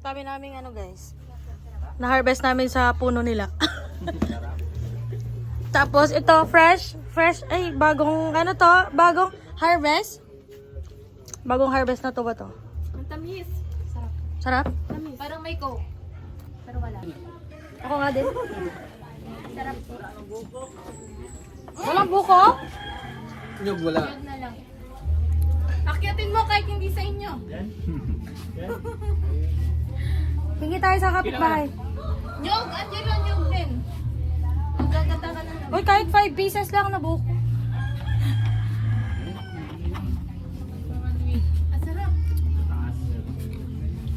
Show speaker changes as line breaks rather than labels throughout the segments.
Kami namin ano guys. Na-harvest namin sa puno nila. Tapos ito fresh, ay bagong ano to, bagong harvest. Bagong harvest na to ba to?
Ang tamis. Sarap.
Sarap?
Tamis. Parang may coke. Pero wala.
Ako nga din.
Sarap.
Walang buko?
Nyog wala.
Yun na lang. Akyatin mo kahit hindi sa inyo.
Hingi tayo sa kapitbahay.
Nyog! Andiyan lang nyog din. Magagata ka na naman.
Uy, kahit 5 pieces lang na buko.
Ang sarap.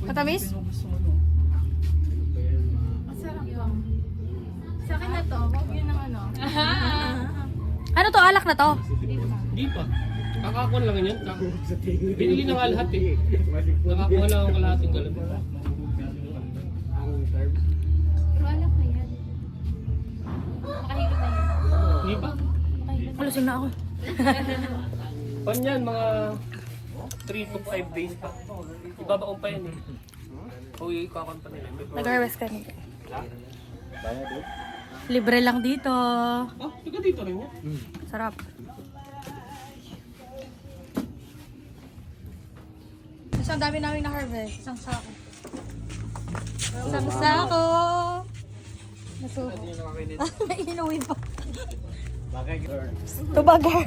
Matamis?
Ang sarap ba? Sa akin na to. Huwag yun ng ano.
Ano to? Alak na to?
Di pa. Kakakon lang yan. Binili na nga lahat eh. Nakakuha lang ang kalahating galan.
Pero alam ko yan. Makahilo na yan.
Di pa.
Alusing na ako.
Pan yan, mga 3 to 5 days pa. Ibabaon pa yan eh. O ikakon pa nila.
Nag-harvest ka nito. Libre lang dito.
Ah, taga dito rin yan.
Sarap. Isang dami namin na-harvest. Isang sako. Isang sako. Nasuko. May inuwi pa. Tubagar.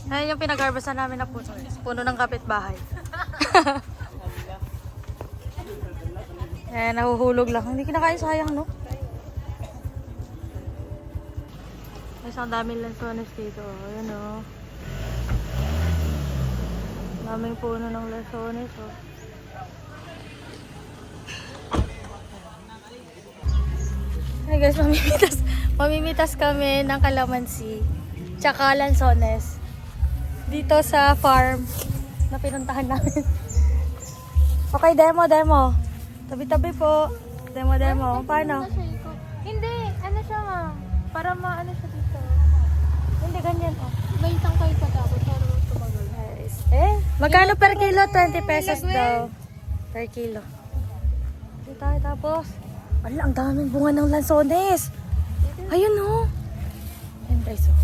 Ayan yung pinag-harvestan namin na puno. Puno ng kapitbahay. Eh, nahuhulog lang. Hindi kinakain, sayang, no? Mas ang daming lansones dito. Ayan, oh. Daming puno ng lansones, oh. Hey guys, mamimitas kami ng kalamansi. Tsaka lansones. Dito sa farm na pinuntahan namin. Okay, demo. Tabi-tabi po. Demo. Paano?
Hindi. Ano siya nga? Para maano siya dito.
Hindi ganyan, oh.
May isang kayo pa tapos para tumagal.
Guys. Magkano per kilo? 20 pesos daw. Per kilo. Dito tayo tapos. Wala, ang daming bunga ng lansones. Ayun, oh. Ayun, guys, oh.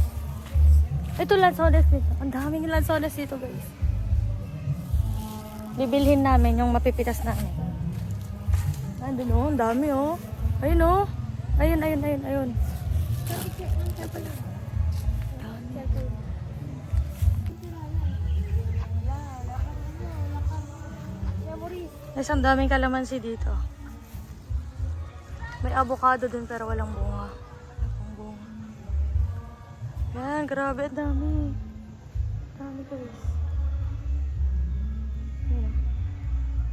Ito lansones dito. Ang daming lansones dito, guys. Bibilhin namin yung mapipitas namin. Andun, oh. Ang dami, oh. Ayun, oh. Ayun. Ayun pala. Guys, ang daming kalamansi dito. May avocado din pero walang bunga. Walang bunga. Yan, grabe, ang dami. Dami, guys. Yan.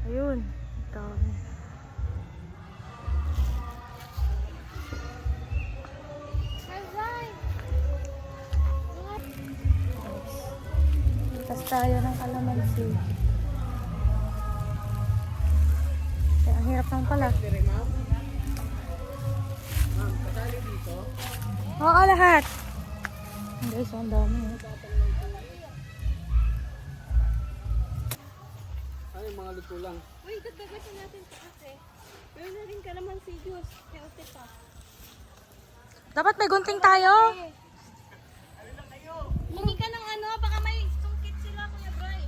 Ayun, ang dami. Tapos tayo ng kalamansi. Kaya ang hirap lang pala. Oo, lahat. Guys, ang dami.
Ano yung mga luto lang?
Uy, dagdagan natin sa ate. Pero na rin ka naman si Diyos. Kaya ate pa.
Dapat may gunting tayo.
Hingi ka ng ano, baka may sungkit sila, Kuya Bray.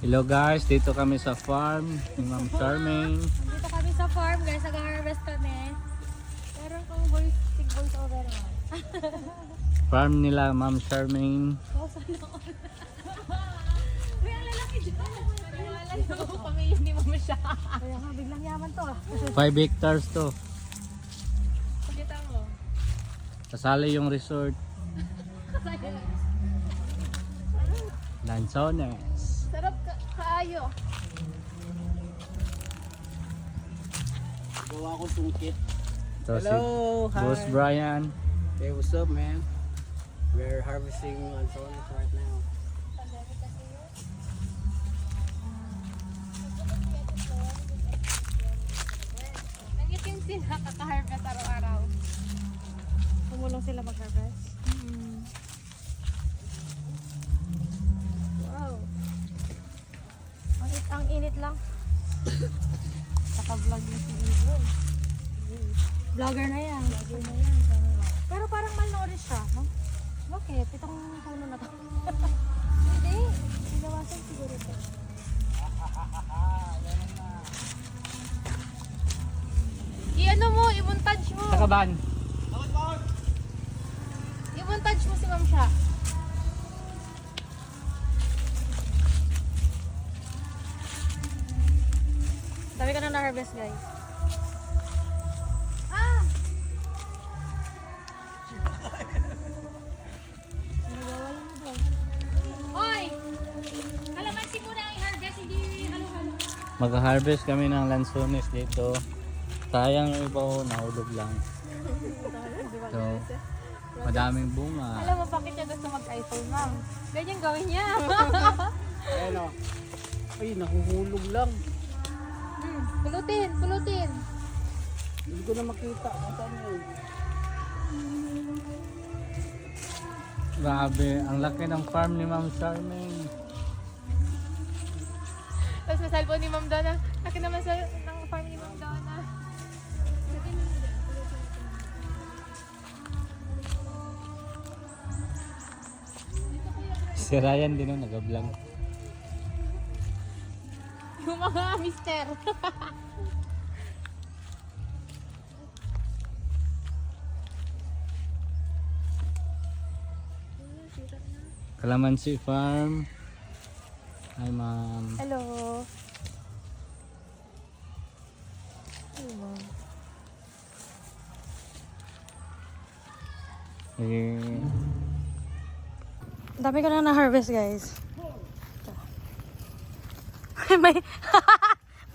Hello guys, dito kami sa farm ni Ma'am Charmaine.
Dito kami sa farm, guys. Nag-harvest kami. Meron kang voice over.
Farm nila Ma'am Charmaine.
Uy, ang lalaki dyan. Wala ko pamilya ni Mama siya.
Kaya nga, biglang yaman to, ah.
5 hectares to.
Pagkita mo.
Kasali yung resort. Lanzones.
Sarap kaayo.
Gawa ko sungkit.
Ito si
Hello, hi.
Boss Brian.
Hey, what's up, man? We're harvesting lanzones right now.
Nangit yung sila kaka-harvest araw-araw.
Tulong sila mag-harvest.
Wow.
Ang init lang.
Naka-vlog na si Ivo.
Vlogger na yan. Pero parang malnourished siya, no? Bakit? Itong puno na to.
Hindi. Sinawasan siguro ito. I-ano mo, i-montage mo.
Sa kaban.
I-montage mo si Ma'am Sha.
Dami ka na na-harvest, guys.
Ah! Hoy! Kalamansi muna i-harvest, hindi halo-halo.
Mag-harvest kami ng lansones dito. Sayang yung iba ko, nahulog lang. So, madaming bunga.
Alam mo, bakit niya gusto mag-iPhone, Ma'am? Ganyan gawin niya.
Ayan o. Ay, nahuhulog lang.
Pulutin, pulutin.
Hindi ko na makita. Saan yun?
Grabe, ang laki ng farm ni Ma'am Charmaine.
Tapos may cellphone ni Ma'am Donna. Laki naman sa ng farm ni Ma'am Donna.
Si Ryan din o, nag-vlog.
Yung mga mister.
Kalamansi Farm. Hi ma'am.
Hello. Hello.
Eh,
Dami ko na na-harvest, guys. may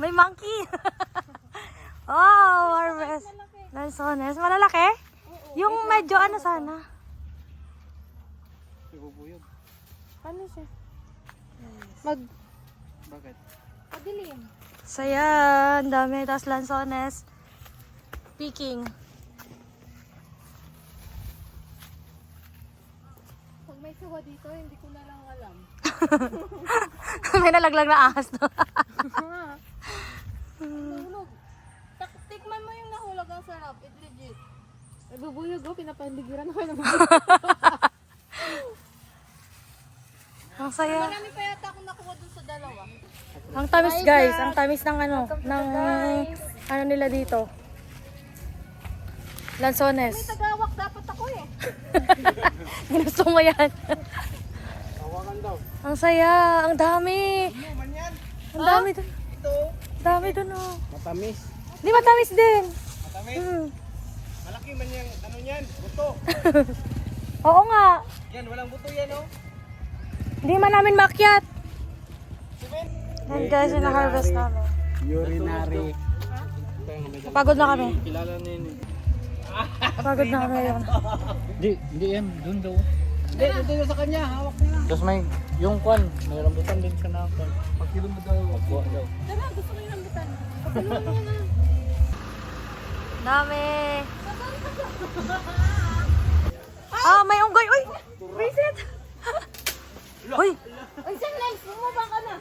may monkey. Oh, harvest. Lansones. Malalaki? Yung medyo ano sana.
Ano siya?
Bakit?
Padilim.
Saya, ang dami. Tapos lansones. Picking.
Pag may sawa dito, hindi ko na lang alam.
May nalaglag na ahas, no?
Nahulog. Tikman mo yung nahulog, ang sarap. It legit. Nabubuyog ko, pinapandigiran ako naman.
Ang saya.
Marami pa yata akong nakuha dun sa dalawa.
Ang tamis, guys. Ang tamis ng ano, ng ano nila dito. Lansones.
Tagawak dapat ako eh.
Ginusto mo yan.
Tawakan daw.
Ang saya. Ang dami.
Ano man yan?
Ang dami dun.
Ito.
Ang dami dun, oh.
Matamis.
Di matamis din.
Matamis?
Hmm.
Malaki man yung ano yan? Buto.
Oo nga.
Yan, walang buto yan oh.
Hindi man namin makyat. Yan guys, yung na-harvest namin.
Urinary.
Napagod na kami.
kilala na yun.
Napagod na kami yun.
Hindi yan, dun daw.
Hindi, ito yung sa kanya. Hawak niya.
Tapos may, yung kwan, may rambutan din siya na kwan.
Pagkilo mo daw.
Magkuha daw.
Tara, gusto ko yung rambutan. Pagkaluan mo na.
Dami. Ah, may unggoy. Uy! Visit! Uy!
Ay, saan lang? Bumaba ka na.